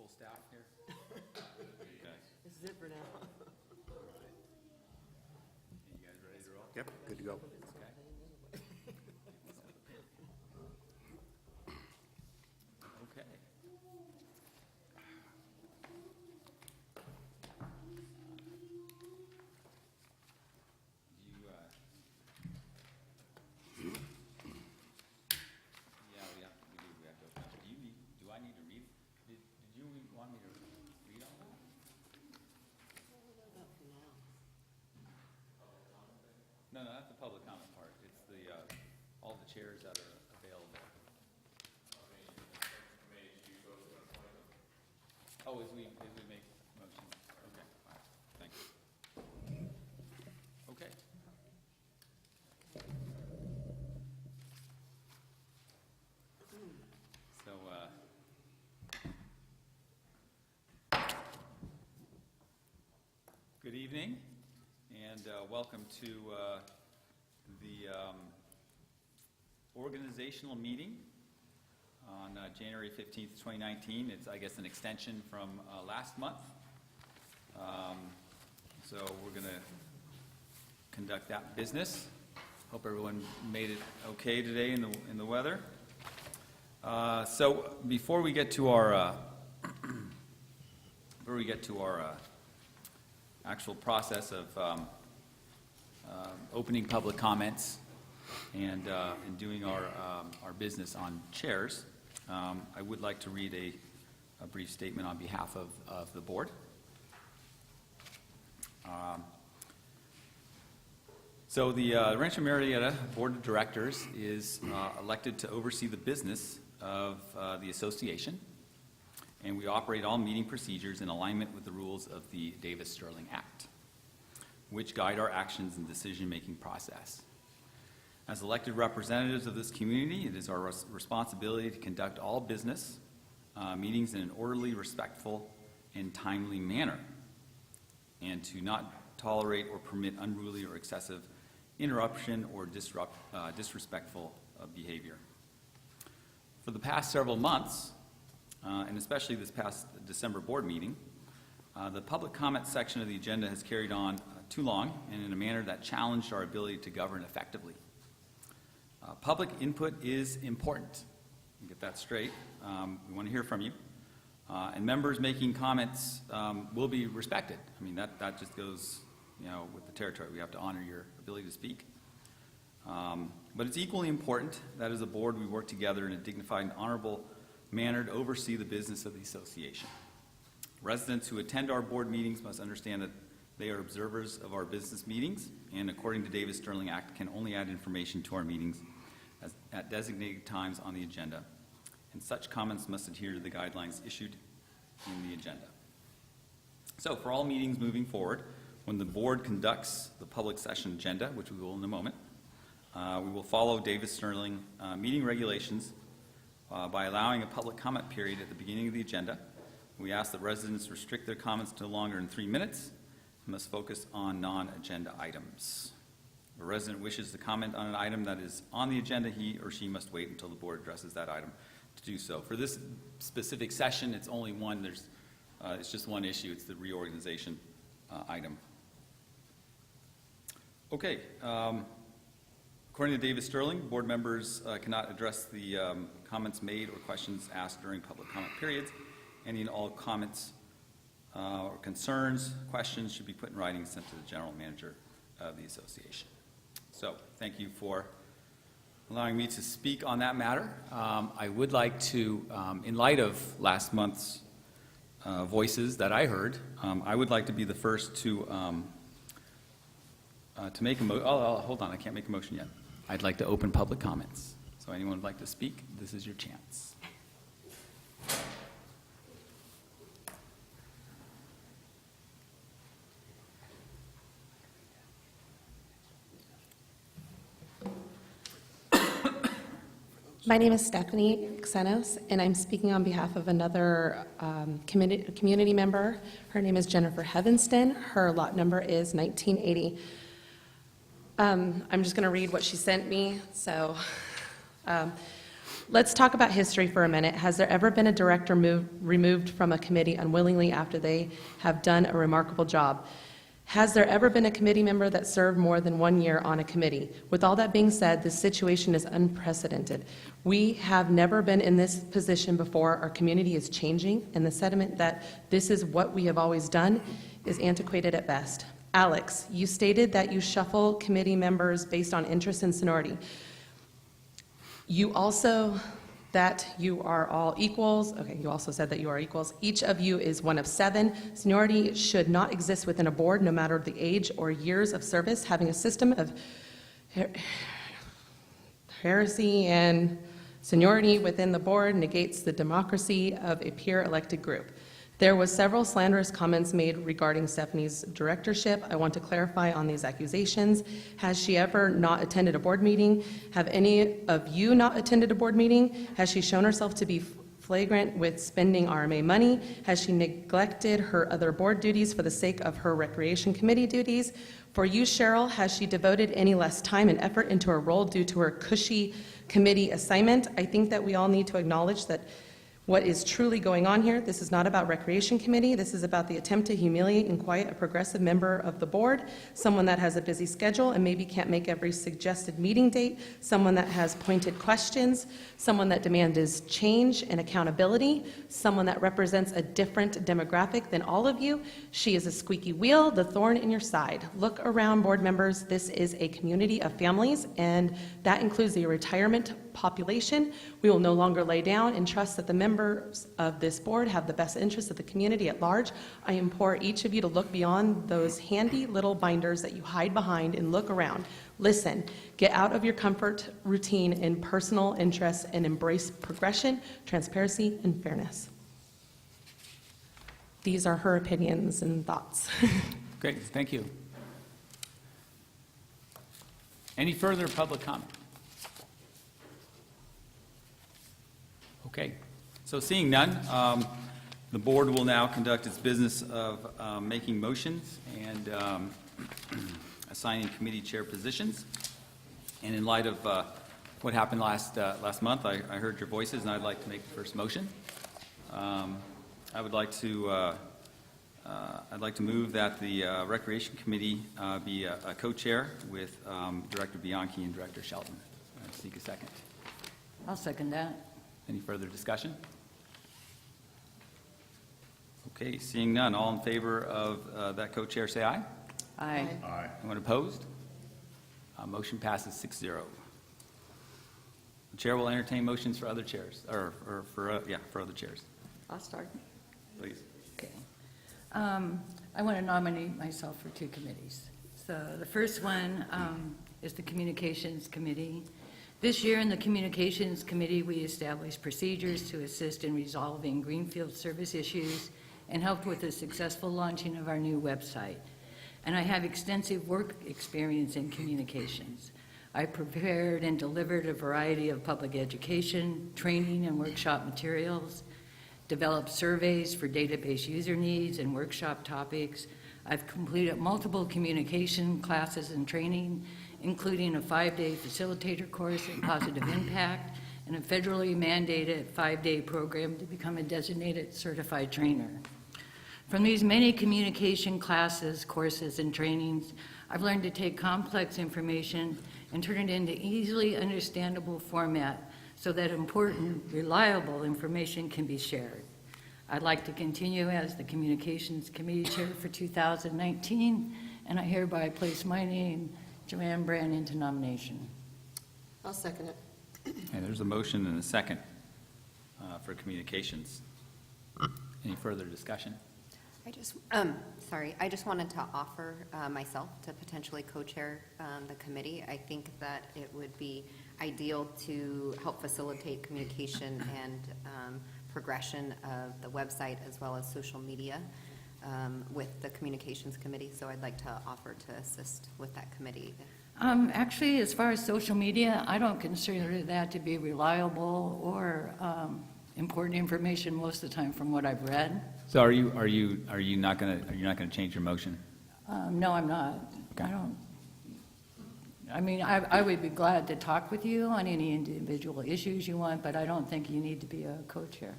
full staff here? Okay. This is it for now. All right. You guys ready to roll? Yep, good to go. Okay. You, yeah, we have to open up. Do I need to read? Did you want me to read all that? Not for now. No, not the public comment part. It's the, all the chairs that are available. Oh, as we make motions. Okay, all right, thanks. Okay. So, good evening, and welcome to the organizational meeting on January 15th, 2019. It's, I guess, an extension from last month. So we're going to conduct that business. Hope everyone made it okay today in the weather. So before we get to our actual process of opening public comments and doing our business on chairs, I would like to read a brief statement on behalf of the board. So the Rancho Murieta Board of Directors is elected to oversee the business of the association, and we operate all meeting procedures in alignment with the rules of the Davis-Sterling Act, which guide our actions and decision-making process. As elected representatives of this community, it is our responsibility to conduct all business meetings in an orderly, respectful, and timely manner, and to not tolerate or permit unruly or excessive interruption or disrespectful behavior. For the past several months, and especially this past December board meeting, the public comment section of the agenda has carried on too long and in a manner that challenged our ability to govern effectively. Public input is important. Get that straight. We want to hear from you. And members making comments will be respected. I mean, that just goes, with the territory. We have to honor your ability to speak. But it's equally important that as a board we work together in a dignified and honorable manner to oversee the business of the association. Residents who attend our board meetings must understand that they are observers of our business meetings, and according to Davis-Sterling Act, can only add information to our meetings at designated times on the agenda, and such comments must adhere to the guidelines issued in the agenda. So for all meetings moving forward, when the board conducts the public session agenda, which we will in a moment, we will follow Davis-Sterling meeting regulations by allowing a public comment period at the beginning of the agenda. We ask that residents restrict their comments to no longer than 3 minutes and must focus on non-agenda items. If a resident wishes to comment on an item that is on the agenda, he or she must wait until the board addresses that item to do so. For this specific session, it's only one. It's just one issue. It's the reorganization item. Okay. According to Davis-Sterling, board members cannot address the comments made or questions asked during public comment periods. Any and all comments or concerns, questions should be put in writing and sent to the general manager of the association. So, thank you for allowing me to speak on that matter. I would like to, in light of last month's voices that I heard, I would like to be the first to make a motion. Oh, hold on, I can't make a motion yet. I'd like to open public comments. So anyone would like to speak, this is your chance. My name is Stephanie Xenos, and I'm speaking on behalf of another community member. Her name is Jennifer Heavenston. Her lot number is 1980. I'm just going to read what she sent me. So Let's talk about history for a minute. Has there ever been a director removed from a committee unwillingly after they have done a remarkable job? Has there ever been a committee member that served more than 1 year on a committee? With all that being said, this situation is unprecedented. We have never been in this position before. Our community is changing, and the sentiment that this is what we have always done is antiquated at best. Alex, you stated that you shuffle committee members based on interest and seniority. You also that you are all equals. Okay, you also said that you are equals. Each of you is one of 7. Seniority should not exist within a board, no matter the age or years of service. Having a system of heresy and seniority within the board negates the democracy of a peer-elected group. There was several slanderous comments made regarding Stephanie's directorship. I want to clarify on these accusations. Has she ever not attended a board meeting? Have any of you not attended a board meeting? Has she shown herself to be flagrant with spending RMA money? Has she neglected her other board duties for the sake of her recreation committee duties? For you, Cheryl, has she devoted any less time and effort into her role due to her cushy committee assignment? I think that we all need to acknowledge that what is truly going on here. This is not about Recreation Committee. This is about the attempt to humiliate and quiet a progressive member of the board, someone that has a busy schedule and maybe can't make every suggested meeting date, someone that has pointed questions, someone that demands change and accountability, someone that represents a different demographic than all of you. She is a squeaky wheel, the thorn in your side. Look around, board members. This is a community of families, and that includes the retirement population. We will no longer lay down and trust that the members of this board have the best interests of the community at large. I implore each of you to look beyond those handy little binders that you hide behind and look around. Listen, get out of your comfort routine and personal interests and embrace progression, transparency, and fairness. These are her opinions and thoughts. Great, thank you. Any further public comment? Okay, so seeing none, the board will now conduct its business of making motions and assigning committee chair positions. And in light of what happened last month, I heard your voices, and I'd like to make the first motion. I'd like to move that the Recreation Committee be a co-chair with Director Bianchi and Director Shelton. I seek a second. I'll second that. Any further discussion? Okay, seeing none, all in favor of that co-chair, say aye. Aye. Anyone opposed? Motion passes 6-0. The chair will entertain motions for other chairs, or for other chairs. I'll start. Please. Okay. I want to nominate myself for 2 committees. So the first one is the Communications Committee. This year in the Communications Committee, we established procedures to assist in resolving Greenfield service issues and helped with the successful launching of our new website. And I have extensive work experience in communications. I prepared and delivered a variety of public education, training, and workshop materials, developed surveys for database user needs and workshop topics. I've completed multiple communication classes and training, including a 5-day facilitator course in positive impact and a federally mandated 5-day program to become a designated certified trainer. From these many communication classes, courses, and trainings, I've learned to take complex information and turn it into easily understandable format so that important, reliable information can be shared. I'd like to continue as the Communications Committee Chair for 2019, and I hereby place my name, Joanne Brand, into nomination. I'll second it. Okay, there's a motion and a second for communications. Any further discussion? I just wanted to offer myself to potentially co-chair the committee. I think that it would be ideal to help facilitate communication and progression of the website as well as social media with the Communications Committee. So I'd like to offer to assist with that committee. Actually, as far as social media, I don't consider that to be reliable or important information most of the time from what I've read. So are you not going to change your motion? No, I'm not. Okay. I don't. I mean, I would be glad to talk with you on any individual issues you want, but I don't think you need to be a co-chair.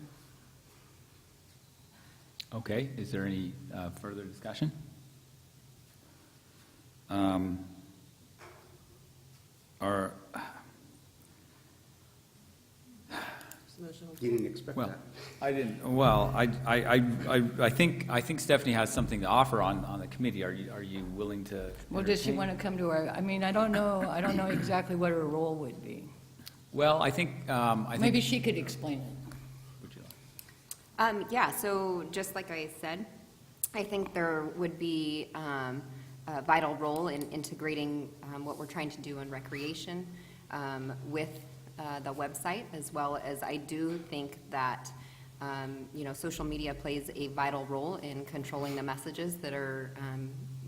Okay, is there any further discussion? Are, You didn't expect well, that. I didn't, well, I think Stephanie has something to offer on the committee. Are you willing to Well, does she entertain? want to come to our, I mean, I don't know exactly what her role would be. Well, I think, Maybe she could explain it. Would you like? Yeah, so just like I said, I think there would be a vital role in integrating what we're trying to do in recreation with the website, as well as I do think that, social media plays a vital role in controlling the messages that are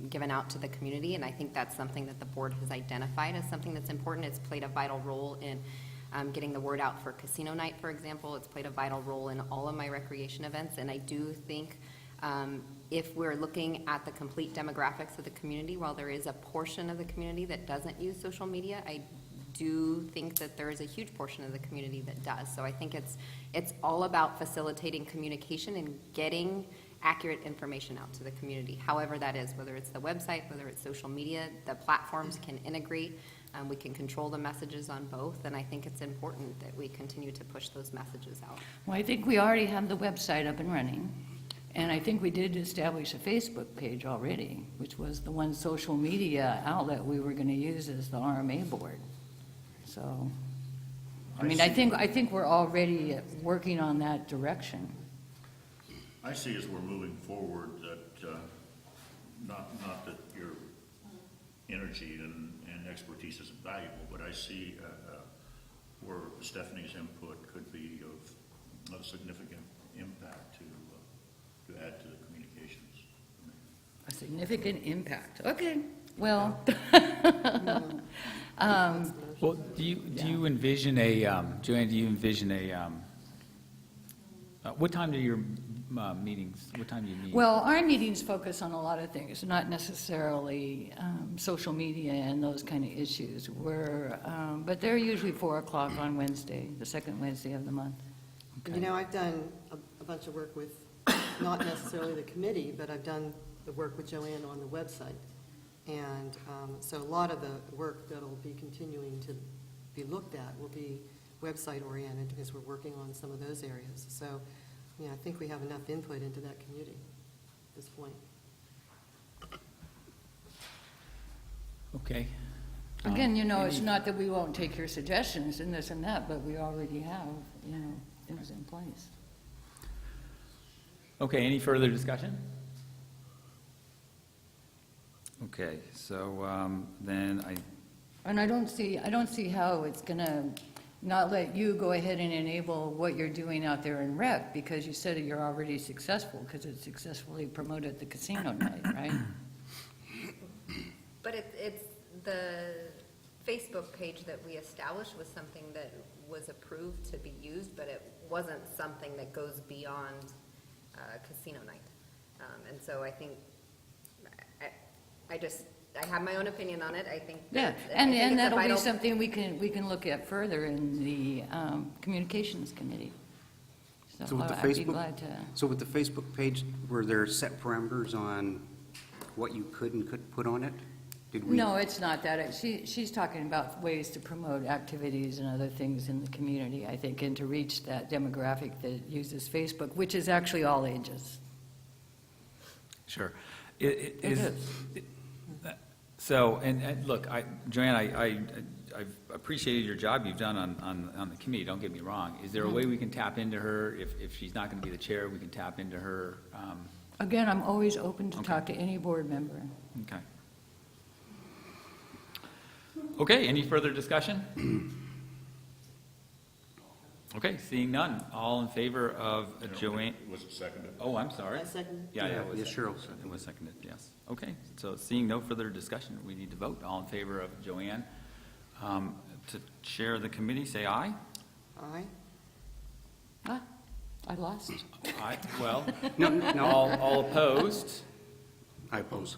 given out to the community, and I think that's something that the board has identified as something that's important. It's played a vital role in getting the word out for casino night, for example. It's played a vital role in all of my recreation events, and I do think if we're looking at the complete demographics of the community, while there is a portion of the community that doesn't use social media, I do think that there is a huge portion of the community that does. So I think it's all about facilitating communication and getting accurate information out to the community, however that is, whether it's the website, whether it's social media. The platforms can integrate. We can control the messages on both, and I think it's important that we continue to push those messages out. Well, I think we already have the website up and running, and I think we did establish a Facebook page already, which was the one social media outlet we were going to use as the RMA board. So, I mean, I think we're already working on that direction. I see as we're moving forward that, not that your energy and expertise isn't valuable, but I see where Stephanie's input could be of significant impact to add to the communications. A significant impact. Okay, well, Well, do you envision Joanne, do you envision what time do your meetings, what time do you meet? well, our meetings focus on a lot of things, not necessarily social media and those kind of issues. But they're usually 4 o'clock on Wednesday, the second Wednesday of the month. You know, I've done a bunch of work with, not necessarily the committee, but I've done the work with Joanne on the website. And so a lot of the work that'll be continuing to be looked at will be website-oriented, because we're working on some of those areas. So, I think we have enough input into that community at this point. Okay. Again, it's Any- not that we won't take your suggestions and this and that, but we already have, things in place. Okay, any further discussion? Okay, so then And I don't see how it's gonna not let you go ahead and enable what you're doing out there in rec, because you said you're already successful, because it successfully promoted the casino night, right? But it's the Facebook page that we established was something that was approved to be used, but it wasn't something that goes beyond casino night. And so I think, I have my own opinion on it. I think Yeah, that- I and think it's a that'll be vital- something we can look at further in the communications committee. So with the I'd be Facebook, glad to. so with the Facebook page, were there set parameters on what you could and couldn't put on it? Did we? No, it's not that. She's talking about ways to promote activities and other things in the community, I think, and to reach that demographic that uses Facebook, which is actually all ages. Sure. It is. So, and look, Joanne, I've appreciated your job you've done on the committee, don't get me wrong. Is there a way we can tap into her, if she's not going to be the chair, we can tap into her? Again, I'm always open to Okay. talk to any board member. Okay. Okay, any further discussion? Okay, seeing none, all in favor of Joanne? Was it seconded? Oh, I'm sorry. I second. Yeah, it was. Yeah, Cheryl It was seconded, yes. Okay, so seeing no further discussion, we need to vote. All in favor of Joanne to chair the committee, say aye. Aye. Ah, I lost. Aye, well, No, all opposed, I oppose.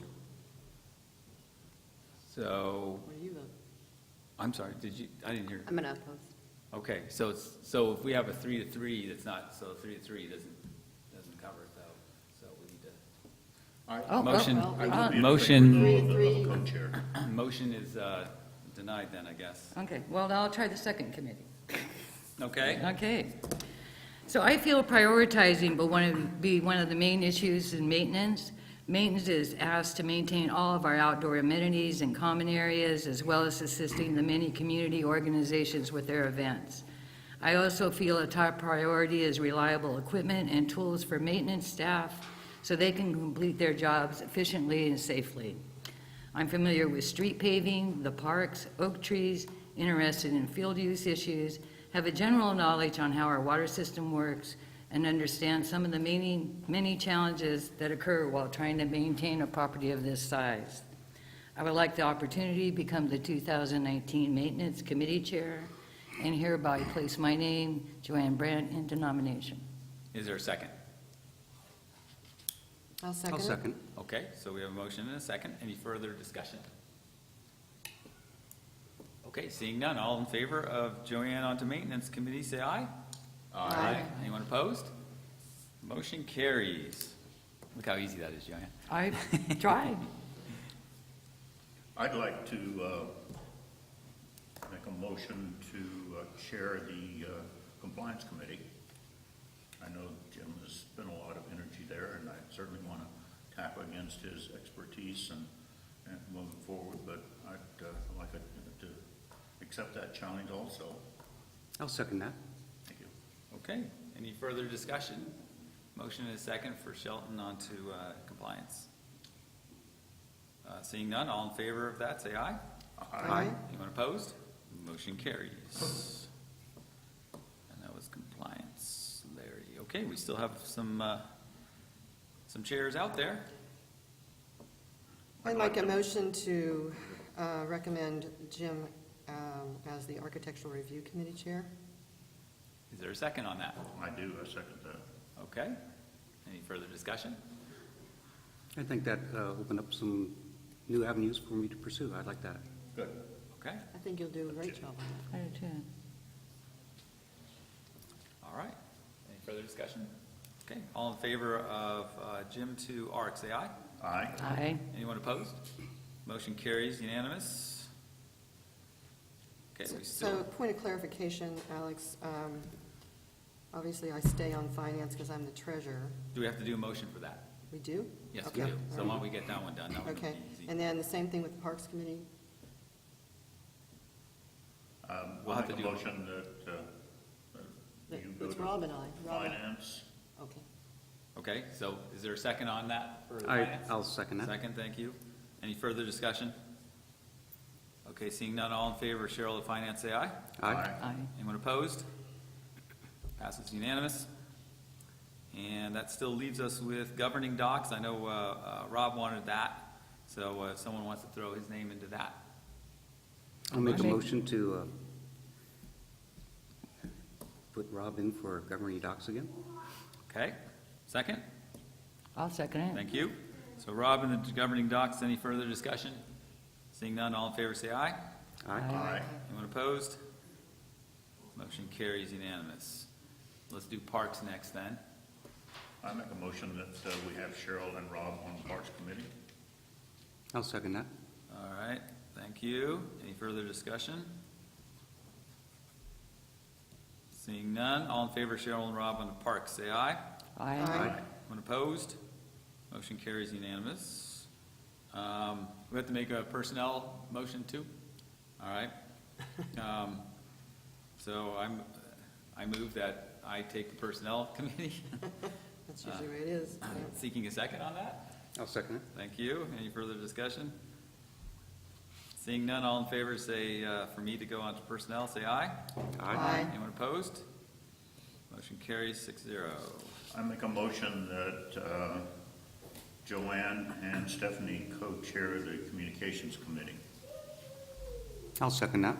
so, What do you vote? I'm sorry, I didn't hear. I'm going to oppose. Okay, so if we have a 3-3, that's not, so 3-3 doesn't cover it though, so we need to. All Oh, right, motion, well, I would be in motion, favor, though, of Three. the co-chair. motion is denied then, I guess. Okay, well, I'll try the second committee. Okay? Okay. So I feel prioritizing will want to be one of the main issues in maintenance. Maintenance is asked to maintain all of our outdoor amenities and common areas, as well as assisting the many community organizations with their events. I also feel a top priority is reliable equipment and tools for maintenance staff so they can complete their jobs efficiently and safely. I'm familiar with street paving, the parks, oak trees, interested in field use issues, have a general knowledge on how our water system works, and understand some of the many challenges that occur while trying to maintain a property of this size. I would like the opportunity to become the 2019 Maintenance Committee Chair, and hereby place my name, Joanne Brandt, into nomination. Is there a second? I'll second I'll it. second. Okay, so we have a motion and a second. Any further discussion? Okay, seeing none, all in favor of Joanne onto Maintenance Committee, say aye. Aye. Anyone opposed? Motion carries. Look how easy that is, Joanne. I tried. I'd like to make a motion to chair the compliance committee. I know Jim has spent a lot of energy there, and I certainly want to tap against his expertise and moving forward, but I'd like to accept that challenge also. I'll second that. Thank you. Okay, any further discussion? Motion and a second for Shelton onto compliance. Seeing none, all in favor of that, say aye. Aye. Anyone opposed? Motion carries. And that was compliance, Larry. Okay, we still have some chairs out there. I'd like a motion to recommend Jim as the Architectural Review Committee Chair. Is there a second on that? I do, I second that. Okay. Any further discussion? I think that opened up some new avenues for me to pursue. I'd like that. Good. Okay, I think you'll do a great job on I do too. all right. Any further discussion? Okay, all in favor of Jim to ARC, say aye. Aye. Aye. Anyone opposed? Motion carries unanimous. Okay, we that. still, So, point of clarification, Alex, obviously I stay on finance because I'm the treasurer. do we have to do a motion for that? We do? Yes, Okay. we do. So All why right. don't we get that one done? That one would be Okay, easy. and then the same thing with the Parks Committee? We'll We'll have make to a do- motion that you go It's to Rob and I. Rob and- finance. Okay. Okay, so is there a second on that for the I- finance? I'll second that. Second, thank you. Any further discussion? Okay, seeing none, all in favor of Cheryl of Finance, say aye. Aye. Aye. Anyone opposed? Passes unanimous. And that still leaves us with governing docs. I know Rob wanted that, so if someone wants to throw his name into that. I'll make a Okay. motion to put Rob in for governing docs again. Okay, second? I'll second it. Thank you. So Rob and the governing docs, any further discussion? Seeing none, all in favor say aye. Aye. Aye. Anyone opposed? Motion carries unanimous. Let's do parks next then. I make a motion that we have Cheryl and Rob on the Parks Committee. I'll second that. All right, thank you. Any further discussion? Seeing none, all in favor, Cheryl and Rob on the parks, say aye. Aye. Aye. Anyone opposed? Motion carries unanimous. We have to make a personnel motion too? All right. So I move that I take the personnel committee. That's usually the way it is. Yeah. Seeking a second on that? I'll second it. Thank you. Any further discussion? Seeing none, all in favor, say, for me to go on to personnel, say aye. Aye. Anyone opposed? Motion carries 6-0. I make a motion that Joanne and Stephanie co-chair the Communications Committee. I'll second that.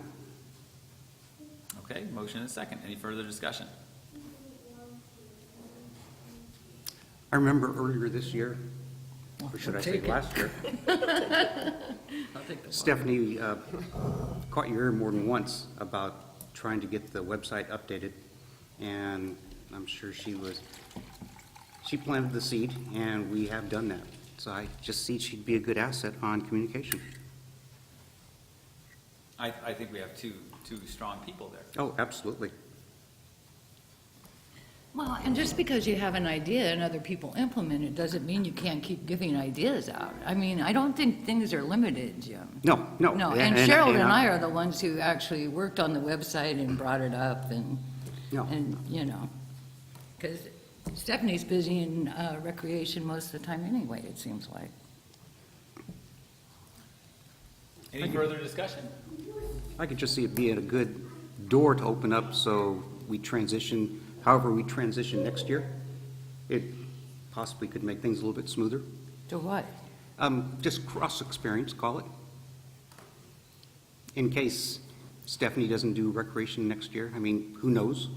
Okay, motion and second. Any further discussion? I remember earlier this year, or should I say Take it. last year, I'll take the. Stephanie caught your ear more than once about trying to get the website updated, and I'm sure she planted the seed, and we have done that. So I just see she'd be a good asset on communication. I think we have two strong people there. Oh, absolutely. Well, and just because you have an idea and other people implement it, doesn't mean you can't keep giving ideas out. I mean, I don't think things are limited, Jim. No. No, and Cheryl and I are the ones who actually worked on the website and brought it up and, No. because Stephanie's busy in recreation most of the time anyway, it seems like. Any further discussion? I could just see it being a good door to open up, so we transition, however we transition next year, it possibly could make things a little bit smoother. To what? Just cross-experience, call it. In case Stephanie doesn't do recreation next year, I mean, who knows?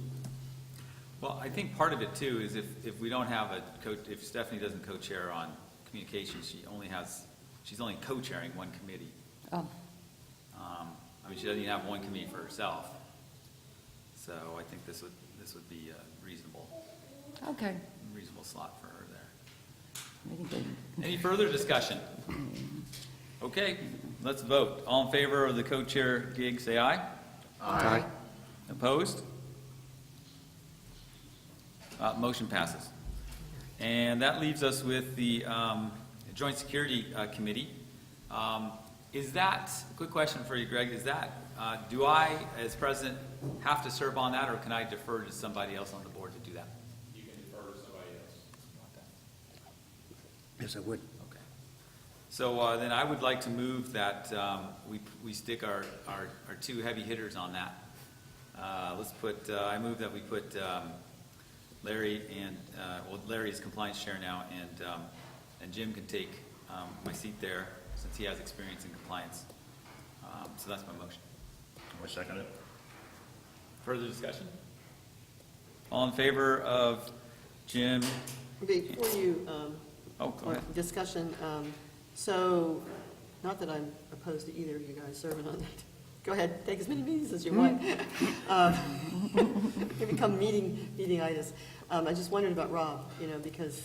Well, I think part of it too is if we don't have a coach, if Stephanie doesn't co-chair on communications, she's only co-chairing one committee. Oh, I mean, she doesn't even have one committee for herself. So I think this would be a reasonable slot for her there. very good. Any further discussion? Okay, let's vote. All in favor of the co-chair gig, say aye. Aye. Opposed? Motion passes. And that leaves us with the Joint Security Committee. Is that, quick question for you, Greg, is that, do I, as president, have to serve on that, or can I defer to somebody else on the board to do that? You can defer to somebody else. Yes, I would. Okay. So then I would like to move that we stick our two heavy hitters on that. I move that we put Larry and, Larry is compliance chair now, and Jim can take my seat there since he has experience in compliance. So that's my motion. I second it. Further discussion? All in favor of Jim? Before you, Oh, go ahead. discussion, so, not that I'm opposed to either of you guys serving on that. Go ahead, take as many meetings as you want. They become meeting items. I just wondered about Rob, because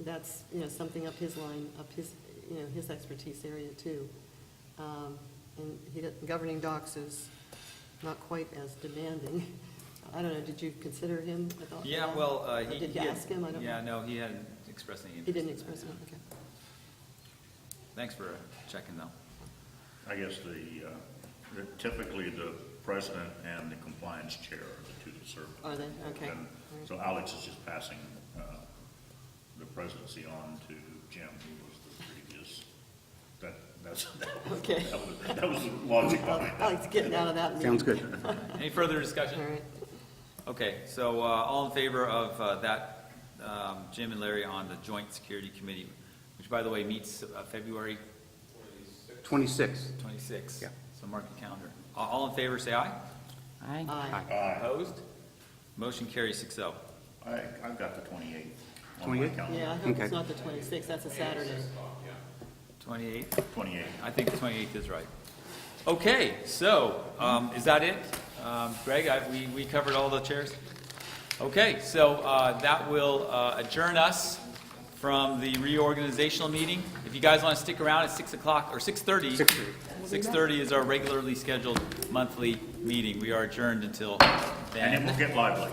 that's, something up his line, up his, his expertise area too. And governing docs is not quite as demanding. I don't know, did you consider him at all? Yeah, well, Or did you ask him? I don't know. Yeah, no, he hadn't expressed any He interest. didn't express it, okay. Thanks for checking, though. I guess typically the president and the compliance chair are the two that serve. Are they? Okay. And so Alex is just passing the presidency on to Jim, who was the previous. Okay. That was the logic behind that. Alex getting out of that meeting. Sounds good. Any further discussion? All right. Okay, so all in favor of that, Jim and Larry on the Joint Security Committee, which, by the way, meets February 26. 26th. Yeah. So mark your calendar. All in favor, say aye. Aye. Aye. Opposed? Motion carries 6-0. I've got the 28th. 28th? Yeah, I hope Okay. it's not the 26th, that's a Saturday. 28th? 28th. I think the 28th is right. Okay, so is that it? Greg, we covered all the chairs? Okay, so that will adjourn us from the reorganizational meeting. If you guys want to stick around at 6 o'clock or 6:30. 6:30. 6:30 is our regularly scheduled monthly meeting. We are adjourned until And it then. will get lively.